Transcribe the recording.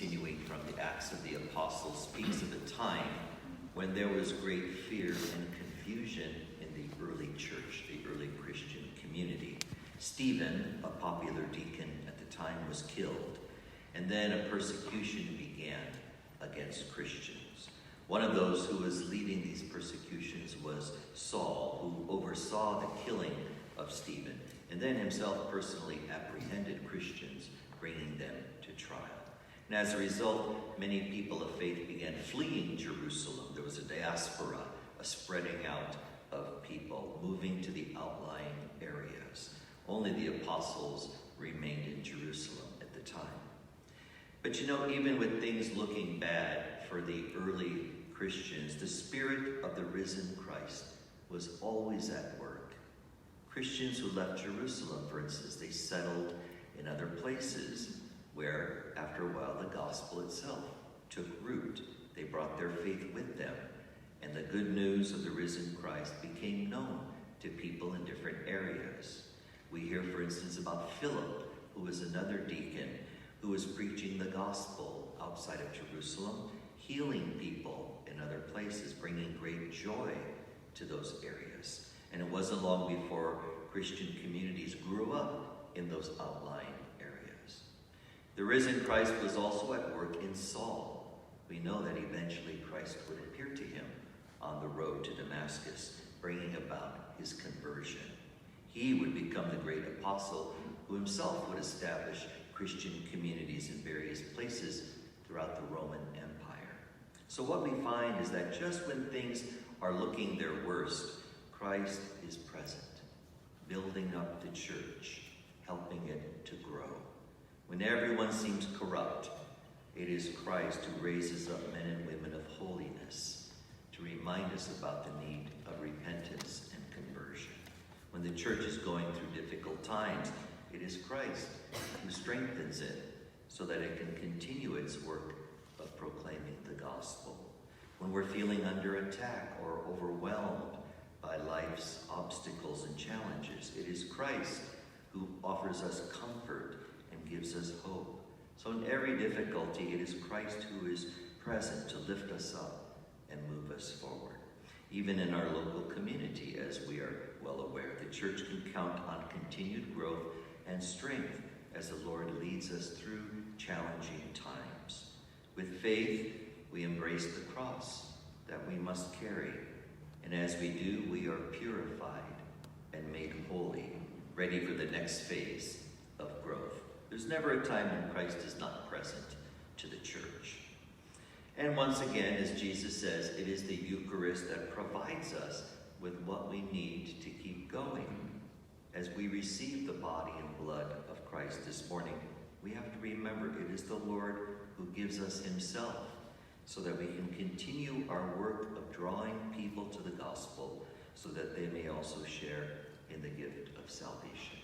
continuing from the Acts of the Apostles, speaks of a time when there was great fear and confusion in the early church, the early Christian community. Stephen, a popular deacon at the time, was killed, and then a persecution began against Christians. One of those who was leading these persecutions was Saul, who oversaw the killing of Stephen, and then himself personally apprehended Christians, bringing them to trial. And as a result, many people of faith began fleeing Jerusalem. There was a diaspora, a spreading out of people, moving to the outlying areas. Only the apostles remained in Jerusalem at the time. But you know, even with things looking bad for the early Christians, the Spirit of the risen Christ was always at work. Christians who left Jerusalem, for instance, they settled in other places where, after a while, the gospel itself took root. They brought their faith with them, and the good news of the risen Christ became known to people in different areas. We hear, for instance, about Philip, who was another deacon who was preaching the gospel outside of Jerusalem, healing people in other places, bringing great joy to those areas. And it wasn't long before Christian communities grew up in those outlying areas. The risen Christ was also at work in Saul. We know that eventually Christ would appear to him on the road to Damascus, bringing about his conversion. He would become the great apostle who himself would establish Christian communities in various places throughout the Roman Empire. So what we find is that just when things are looking their worst, Christ is present, building up the church, helping it to grow. When everyone seems corrupt, it is Christ who raises up men and women of holiness to remind us about the need of repentance and conversion. When the church is going through difficult times, it is Christ who strengthens it so that it can continue its work of proclaiming the gospel. When we're feeling under attack or overwhelmed by life's obstacles and challenges, it is Christ who offers us comfort and gives us hope. So in every difficulty, it is Christ who is present to lift us up and move us forward. Even in our local community, as we are well aware, the church can count on continued growth and strength as the Lord leads us through challenging times. With faith, we embrace the cross that we must carry. And as we do, we are purified and made holy, ready for the next phase of growth. There's never a time when Christ is not present to the church. And once again, as Jesus says, it is the Eucharist that provides us with what we need to keep going. As we receive the body and blood of Christ this morning, we have to remember it is the Lord who gives us himself so that we can continue our work of drawing people to the gospel so that they may also share in the gift of salvation.